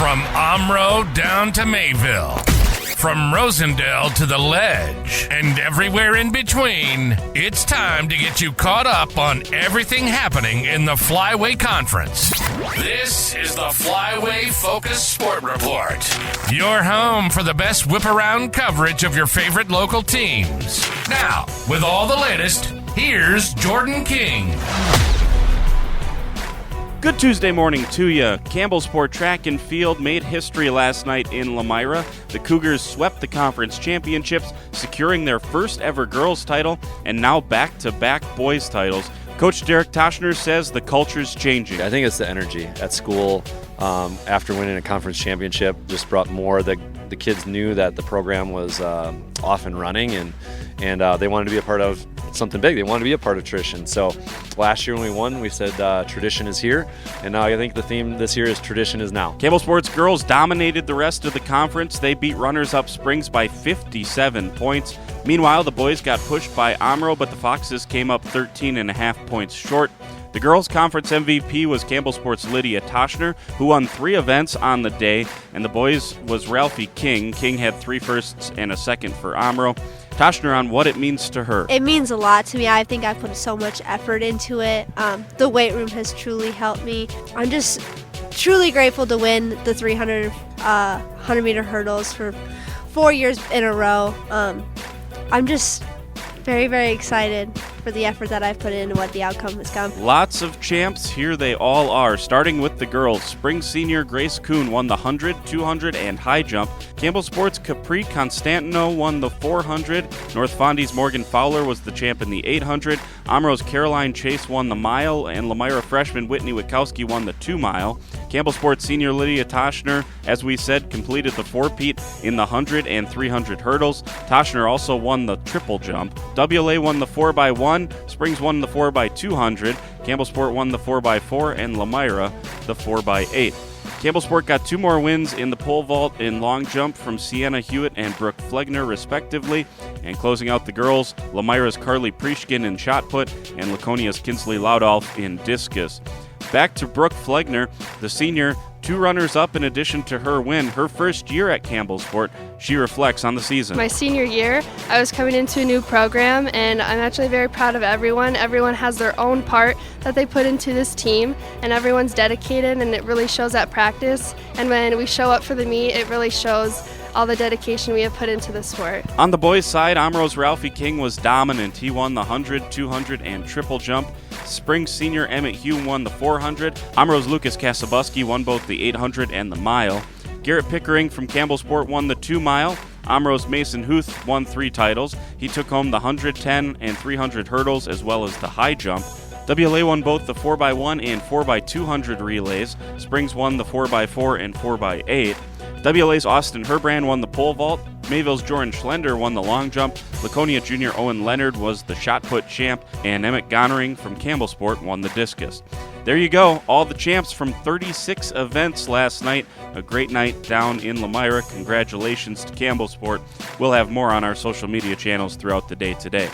From Omro down to Mayville, from Rosendale to the Ledge, and everywhere in between, it's time to get you caught up on everything happening in the Flyway Conference. This is the Flyway Focus Sport Report, your home for the best whip-around coverage of your favorite local teams. Now, with all the latest, here's Jordan King. Good Tuesday morning to you. Campbellsport Track and Field made history last night in Lamira. The Cougars swept the conference championships, securing their first ever girls title and now back-to-back boys titles. Coach Derek Toshner says the culture's changing. I think it's the energy at school after winning a conference championship just brought more. The kids knew that the program was off and running, and they wanted to be a part of something big. They wanted to be a part of tradition. So last year when we won, we said tradition is here, and now I think the theme this year is tradition is now. Campbellsport's girls dominated the rest of the conference. They beat runners-up Springs by 57 points. Meanwhile, the boys got pushed by Omro, but the Foxes came up 13.5 points short. The girls' conference MVP was Campbellsport's Lydia Toshner, who won 3 events on the day, and the boys was Ralphie King. King had 3 firsts and a second for Omro. Toshner on what it means to her. It means a lot to me. I think I've put so much effort into it. The weight room has truly helped me. I'm just truly grateful to win the 100-meter hurdles for 4 years in a row. I'm just very, very excited for the effort that I've put in and what the outcome has come. Lots of champs, here they all are. Starting with the girls, spring senior Grace Kuhn won the 100, 200, and high jump. Campbellsport's Capri Constantino won the 400. North Fondy's Morgan Fowler was the champ in the 800. Omro's Caroline Chase won the mile, and Lamira freshman Whitney Witkowski won the 2-mile. Campbellsport senior Lydia Toshner, as we said, completed the 4-peat in the 100 and 300 hurdles. Toshner also won the triple jump. WLA won the 4x1. Springs won the 4x200. Campbellsport won the 4x4, and Lamira the 4x8. Campbellsport got 2 more wins in the pole vault and long jump from Sienna Hewitt and Brooke Flegner, respectively. And closing out the girls, Lamira's Carly Prishkin in shot put and Laconia's Kinsley Loudolf in discus. Back to Brooke Flegner, the senior, 2 runners-up in addition to her win. Her first year at Campbellsport, she reflects on the season. My senior year, I was coming into a new program, and I'm actually very proud of everyone. Everyone has their own part that they put into this team, and everyone's dedicated, and it really shows at practice. And when we show up for the meet, it really shows all the dedication we have put into the sport. On the boys' side, Omro's Ralphie King was dominant. He won the 100, 200, and triple jump. Spring senior Emmett Hume won the 400. Omro's Lucas Kasabuski won both the 800 and the mile. Garrett Pickering from Campbellsport won the 2-mile. Omro's Mason Huth won 3 titles. He took home the 110 and 300 hurdles as well as the high jump. WLA won both the 4x1 and 4x200 relays. Springs won the 4x4 and 4x8. WLA's Austin Herbrand won the pole vault. Mayville's Jordan Schlender won the long jump. Laconia junior Owen Leonard was the shot put champ, and Emmett Gonering from Campbellsport won the discus. There you go, all the champs from 36 events last night. A great night down in Lamira. Congratulations to Campbellsport. We'll have more on our social media channels throughout the day today.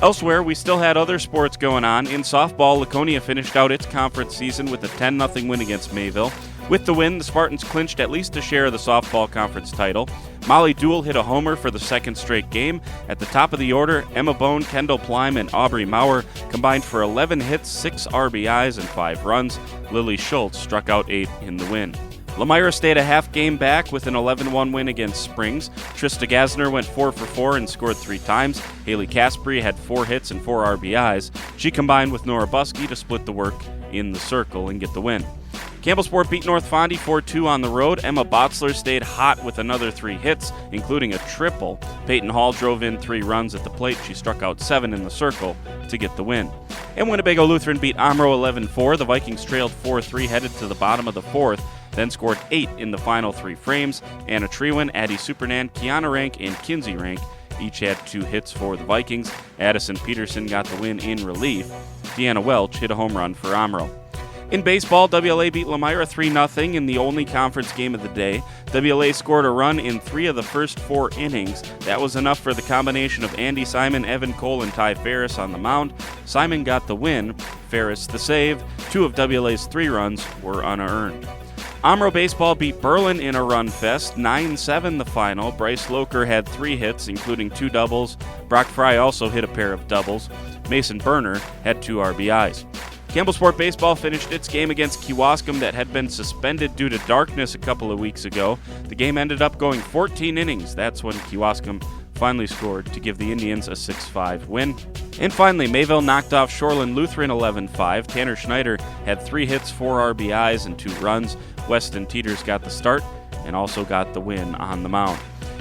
Elsewhere, we still had other sports going on. In softball, Laconia finished out its conference season with a 10-0 win against Mayville. With the win, the Spartans clinched at least a share of the softball conference title. Molly Duell hit a homer for the second straight game. At the top of the order, Emma Bone, Kendall Plyme, and Aubrey Maurer combined for 11 hits, 6 RBIs, and 5 runs. Lily Schultz struck out 8 in the win. Lamira stayed a half game back with an 11-1 win against Springs. Trista Gasner went 4 for 4 and scored 3 times. Haley Caspary had 4 hits and 4 RBIs. She combined with Nora Buskey to split the work in the circle and get the win. Campbellsport beat North Fondy 4-2 on the road. Emma Botzler stayed hot with another 3 hits, including a triple. Peyton Hall drove in 3 runs at the plate. She struck out 7 in the circle to get the win. And Winnebago Lutheran beat Omro 11-4. The Vikings trailed 4-3 headed to the bottom of the 4th, then scored 8 in the final 3 frames. Anna Trewin, Addie Supernan, Kiana Rank, and Kinsey Rank each had 2 hits for the Vikings. Addison Peterson got the win in relief. Deanna Welch hit a home run for Omro. In baseball, WLA beat Lamira 3-0 in the only conference game of the day. WLA scored a run in 3 of the first 4 innings. That was enough for the combination of Andy Simon, Evan Cole, and Ty Ferris on the mound. Simon got the win, Ferris the save. 2 of WLA's 3 runs were unearned. Omro baseball beat Berlin in a run fest, 9-7 the final. Bryce Loker had 3 hits, including 2 doubles. Brock Fry also hit a pair of doubles. Mason Berner had 2 RBIs. Campbellsport Baseball finished its game against Kewaskum that had been suspended due to darkness a couple of weeks ago. The game ended up going 14 innings. That's when Kewaskum finally scored to give the Indians a 6-5 win. And finally, Mayville knocked off Shoreland Lutheran 11-5. Tanner Schneider had 3 hits, 4 RBIs, and 2 runs. Weston Teeters got the start and also got the win on the mound.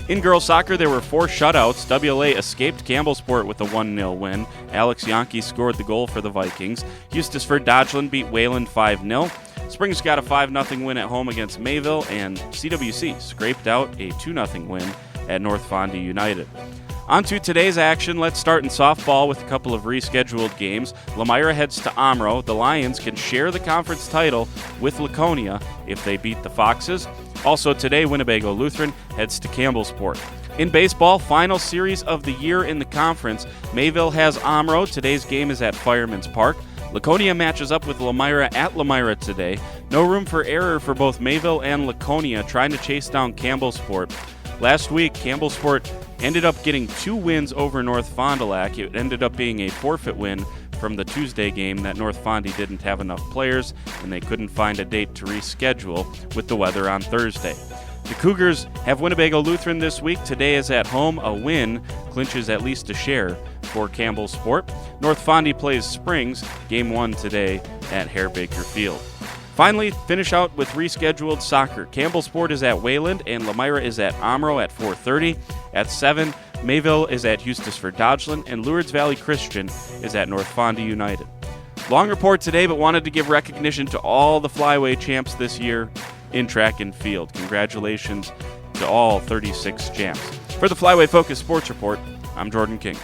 In girls soccer, there were 4 shutouts. WLA escaped Campbellsport with a 1-0 win. Alex Yankee scored the goal for the Vikings. Eustisford Dodgeland beat Wayland 5-0. Springs got a 5-0 win at home against Mayville, and CWC scraped out a 2-0 win at North Fondy United. On to today's action. Let's start in softball with a couple of rescheduled games. Lamira heads to Omro. The Lions can share the conference title with Laconia if they beat the Foxes. Also today, Winnebago Lutheran heads to Campbellsport. In baseball, final series of the year in the conference. Mayville has Omro. Today's game is at Fireman's Park. Laconia matches up with Lamira at Lamira today. No room for error for both Mayville and Laconia trying to chase down Campbellsport. Last week, Campbellsport ended up getting 2 wins over North Fond du Lac. It ended up being a forfeit win from the Tuesday game that North Fondy didn't have enough players and they couldn't find a date to reschedule with the weather on Thursday. The Cougars have Winnebago Lutheran this week. Today is at home. A win clinches at least a share for Campbellsport. North Fondy plays Springs, game 1 today at Hare Baker Field. Finally, finish out with rescheduled soccer. Campbellsport is at Wayland and Lamira is at Omro at 4:30. At 7, Mayville is at Eustisford Dodgeland and Lourdes Valley Christian is at North Fondy United. Long report today, but wanted to give recognition to all the Flyway champs this year in track and field. Congratulations to all 36 champs. For the Flyway Focus Sports Report, I'm Jordan King.